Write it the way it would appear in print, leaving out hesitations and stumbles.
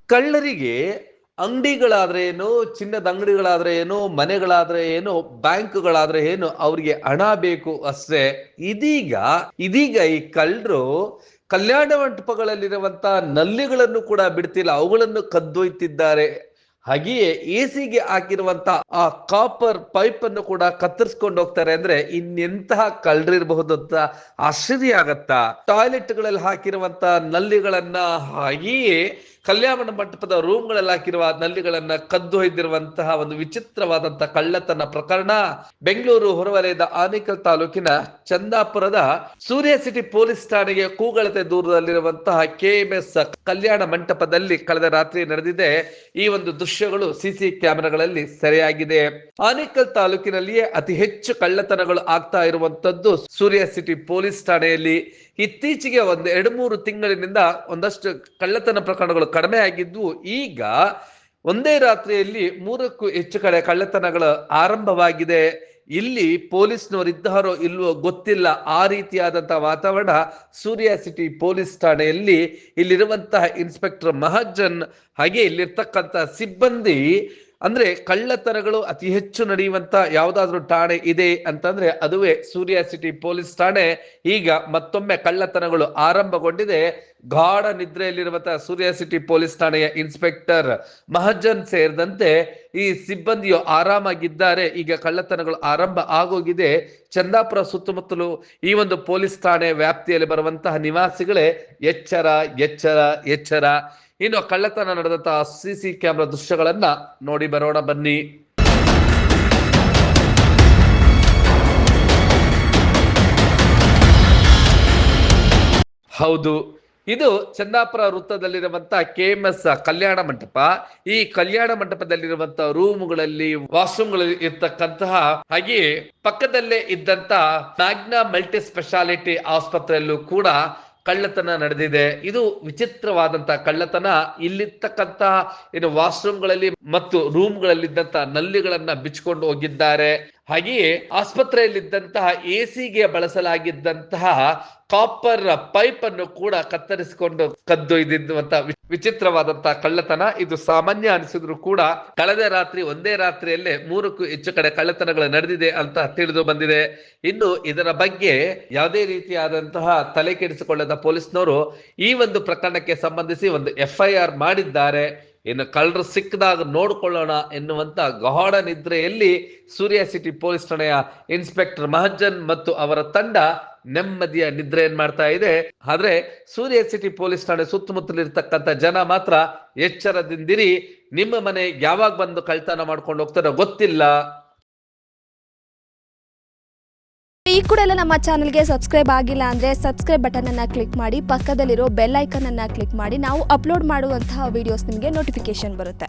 ಕಳ್ಳರಿಗೆ ಅಂಗಡಿಗಳಾದ್ರೆ ಏನು, ಚಿನ್ನದ ಅಂಗಡಿಗಳಾದ್ರೆ ಏನು, ಮನೆಗಳಾದ್ರೆ ಏನು, ಬ್ಯಾಂಕ್ಗಳಾದ್ರೆ ಏನು, ಅವ್ರಿಗೆ ಹಣ ಬೇಕು ಅಷ್ಟೇ. ಇದೀಗ ಇದೀಗ ಈ ಕಳ್ಳರು ಕಲ್ಯಾಣ ಮಂಟಪಗಳಲ್ಲಿರುವಂತ ನಲ್ಲಿಗಳನ್ನು ಕೂಡ ಬಿಡ್ತಿಲ್ಲ, ಅವುಗಳನ್ನು ಕದ್ದೊಯ್ತಿದ್ದಾರೆ. ಹಾಗೆಯೇ ಎಸಿಗೆ ಹಾಕಿರುವಂತ ಆ ಕಾಪರ್ ಪೈಪ್ ಅನ್ನು ಕೂಡ ಕತ್ತರಿಸ್ಕೊಂಡು ಹೋಗ್ತಾರೆ. ಅಂದ್ರೆ ಇನ್ನೆಂತಹ ಕಳ್ಳರಿರಬಹುದು ಅಂತ ಆಶ್ಚರ್ಯ ಆಗತ್ತಾ. ಟಾಯ್ಲೆಟ್ಗಳಲ್ಲಿ ಹಾಕಿರುವಂತ ನಲ್ಲಿಗಳನ್ನ, ಹಾಗೆಯೇ ಕಲ್ಯಾಣ ಮಂಟಪದ ರೂಮ್ಗಳಲ್ಲಿ ಹಾಕಿರುವ ನಲ್ಲಿಗಳನ್ನ ಕದ್ದು ಒಯ್ದಿರುವಂತಹ ಒಂದು ವಿಚಿತ್ರವಾದಂತಹ ಕಳ್ಳತನ ಪ್ರಕರಣ ಬೆಂಗಳೂರು ಹೊರವಲಯದ ಆನೇಕಲ್ ತಾಲೂಕಿನ ಚಂದಾಪುರದ ಸೂರ್ಯ ಸಿಟಿ ಪೊಲೀಸ್ ಠಾಣೆಗೆ ಕೂಗಳತೆ ದೂರದಲ್ಲಿರುವಂತಹ KMS ಕಲ್ಯಾಣ ಮಂಟಪದಲ್ಲಿ ಕಳೆದ ರಾತ್ರಿ ನಡೆದಿದೆ. ಈ ಒಂದು ದೃಶ್ಯಗಳು ಸಿಸಿ ಕ್ಯಾಮೆರಾಗಳಲ್ಲಿ ಸೆರೆಯಾಗಿದೆ. ಆನೇಕಲ್ ತಾಲೂಕಿನಲ್ಲಿಯೇ ಅತಿ ಹೆಚ್ಚು ಕಳ್ಳತನಗಳು ಆಗ್ತಾ ಇರುವಂತದ್ದು ಸೂರ್ಯ ಸಿಟಿ ಪೊಲೀಸ್ ಠಾಣೆಯಲ್ಲಿ. ಇತ್ತೀಚೆಗೆ ಒಂದು 2-3 ತಿಂಗಳಿನಿಂದ ಒಂದಷ್ಟು ಕಳ್ಳತನ ಪ್ರಕರಣಗಳು ಕಡಿಮೆ ಆಗಿದ್ದು, ಈಗ ಒಂದೇ ರಾತ್ರಿಯಲ್ಲಿ 3ಕ್ಕೂ ಹೆಚ್ಚು ಕಡೆ ಕಳ್ಳತನಗಳು ಆರಂಭವಾಗಿದೆ. ಇಲ್ಲಿ ಪೊಲೀಸ್ನವರು ಇದ್ದಾರೋ ಇಲ್ವೋ ಗೊತ್ತಿಲ್ಲ, ಆ ರೀತಿಯಾದಂತಹ ವಾತಾವರಣ ಸೂರ್ಯ ಸಿಟಿ ಪೊಲೀಸ್ ಠಾಣೆಯಲ್ಲಿ. ಇಲ್ಲಿರುವಂತಹ ಇನ್ಸ್ಪೆಕ್ಟರ್ ಮಹಾಜನ್ ಹಾಗೆ ಇಲ್ಲಿರ್ತಕ್ಕಂಥ ಸಿಬ್ಬಂದಿ, ಅಂದ್ರೆ ಕಳ್ಳತನಗಳು ಅತಿ ಹೆಚ್ಚು ನಡೆಯುವಂತ ಯಾವ್ದಾದ್ರು ಠಾಣೆ ಇದೆ ಅಂತಂದ್ರೆ ಅದುವೇ ಸೂರ್ಯ ಸಿಟಿ ಪೊಲೀಸ್ ಠಾಣೆ. ಈಗ ಮತ್ತೊಮ್ಮೆ ಕಳ್ಳತನಗಳು ಆರಂಭಗೊಂಡಿದೆ. ಗಾಢ ನಿದ್ರೆಯಲ್ಲಿರುವಂತಹ ಸೂರ್ಯ ಸಿಟಿ ಪೊಲೀಸ್ ಠಾಣೆಯ ಇನ್ಸ್ಪೆಕ್ಟರ್ ಮಹಾಜನ್ ಸೇರಿದಂತೆ ಈ ಸಿಬ್ಬಂದಿಯು ಆರಾಮಾಗಿದ್ದಾರೆ. ಈಗ ಕಳ್ಳತನಗಳು ಆರಂಭ ಆಗೋಗಿದೆ. ಚಂದಾಪುರ ಸುತ್ತಮುತ್ತಲು ಈ ಒಂದು ಪೊಲೀಸ್ ಠಾಣೆ ವ್ಯಾಪ್ತಿಯಲ್ಲಿ ಬರುವಂತಹ ನಿವಾಸಿಗಳೇ ಎಚ್ಚರ ಎಚ್ಚರ ಎಚ್ಚರ. ಇನ್ನು ಕಳ್ಳತನ ನಡೆದಂತಹ ಸಿಸಿ ಕ್ಯಾಮೆರಾ ದೃಶ್ಯಗಳನ್ನ ನೋಡಿ ಬರೋಣ ಬನ್ನಿ. ಹೌದು, ಇದು ಚಂದಾಪುರ ವೃತ್ತದಲ್ಲಿರುವಂತಹ KMS ಕಲ್ಯಾಣ ಮಂಟಪ. ಈ ಕಲ್ಯಾಣ ಮಂಟಪದಲ್ಲಿರುವಂತಹ ರೂಮ್ಗಳಲ್ಲಿ, ವಾಶ್ರೂಮ್ಗಳಲ್ಲಿ ಇರ್ತಕ್ಕಂತಹ, ಹಾಗೆಯೇ ಪಕ್ಕದಲ್ಲೇ ಇದ್ದಂತ ಮ್ಯಾಗ್ನಾ ಮಲ್ಟಿ ಸ್ಪೆಷಾಲಿಟಿ ಆಸ್ಪತ್ರೆಯಲ್ಲೂ ಕೂಡ ಕಳ್ಳತನ ನಡೆದಿದೆ. ಇದು ವಿಚಿತ್ರವಾದಂತಹ ಕಳ್ಳತನ. ಇಲ್ಲಿರ್ತಕ್ಕಂತ ಏನು ವಾಶ್ರೂಮ್ಗಳಲ್ಲಿ ಮತ್ತು ರೂಮ್ಗಳಲ್ಲಿದ್ದಂತಹ ನಲ್ಲಿಗಳನ್ನ ಬಿಚ್ಕೊಂಡು ಹೋಗಿದ್ದಾರೆ. ಹಾಗೆಯೇ ಆಸ್ಪತ್ರೆಯಲ್ಲಿದ್ದಂತಹ ಎಸಿಗೆ ಬಳಸಲಾಗಿದ್ದಂತಹ ಕಾಪರ್ ಪೈಪ್ ಅನ್ನು ಕೂಡ ಕತ್ತರಿಸಿಕೊಂಡು ಕದ್ದೊಯ್ದಿರುವಂತಹ ವಿಚಿತ್ರವಾದಂತಹ ಕಳ್ಳತನ. ಇದು ಸಾಮಾನ್ಯ ಅನಿಸಿದ್ರು ಕೂಡ ಕಳೆದ ರಾತ್ರಿ ಒಂದೇ ರಾತ್ರಿಯಲ್ಲೇ 3ಕ್ಕೂ ಹೆಚ್ಚು ಕಡೆ ಕಳ್ಳತನಗಳು ನಡೆದಿದೆ ಅಂತ ತಿಳಿದು ಬಂದಿದೆ. ಇನ್ನು ಇದರ ಬಗ್ಗೆ ಯಾವುದೇ ರೀತಿಯಾದಂತಹ ತಲೆ ಕೆಡಿಸಿಕೊಳ್ಳದ ಪೊಲೀಸ್ನವರು ಈ ಒಂದು ಪ್ರಕರಣಕ್ಕೆ ಸಂಬಂಧಿಸಿ ಒಂದು FIR ಮಾಡಿದ್ದಾರೆ. ಇನ್ನು ಕಳ್ಳರು ಸಿಕ್ಕದಾಗ ನೋಡ್ಕೊಳ್ಳೋಣ ಎನ್ನುವಂತ ಗಾಢ ನಿದ್ರೆಯಲ್ಲಿ ಸೂರ್ಯ ಸಿಟಿ ಪೊಲೀಸ್ ಠಾಣೆಯ ಇನ್ಸ್ಪೆಕ್ಟರ್ ಮಹಾಜನ್ ಮತ್ತು ಅವರ ತಂಡ ನೆಮ್ಮದಿಯ ನಿದ್ರೆ ಏನ್ ಮಾಡ್ತಾ ಇದೆ. ಆದ್ರೆ ಸೂರ್ಯ ಸಿಟಿ ಪೊಲೀಸ್ ಠಾಣೆ ಸುತ್ತಮುತ್ತಲಿರ್ತಕ್ಕಂಥ ಜನ ಮಾತ್ರ ಎಚ್ಚರದಿಂದಿರಿ. ನಿಮ್ಮ ಮನೆ ಯಾವಾಗ ಬಂದು ಕಳ್ತನ ಮಾಡ್ಕೊಂಡು ಹೋಗ್ತಾರೋ ಗೊತ್ತಿಲ್ಲ. ಈ ಕೂಡ ಎಲ್ಲ ನಮ್ಮ ಚಾನಲ್ಗೆ ಸಬ್ಸ್ಕ್ರೈಬ್ ಆಗಿಲ್ಲ ಅಂದರೆ ಸಬ್ಸ್ಕ್ರೈಬ್ ಬಟನ್ ಅನ್ನು ಕ್ಲಿಕ್ ಮಾಡಿ, ಪಕ್ಕದಲ್ಲಿರೋ ಬೆಲ್ ಐಕನ್ ಅನ್ನು ಕ್ಲಿಕ್ ಮಾಡಿ. ನಾವು ಅಪ್ಲೋಡ್ ಮಾಡುವಂತಹ ವಿಡಿಯೋಸ್ ನಿಮಗೆ ನೋಟಿಫಿಕೇಶನ್ ಬರುತ್ತೆ.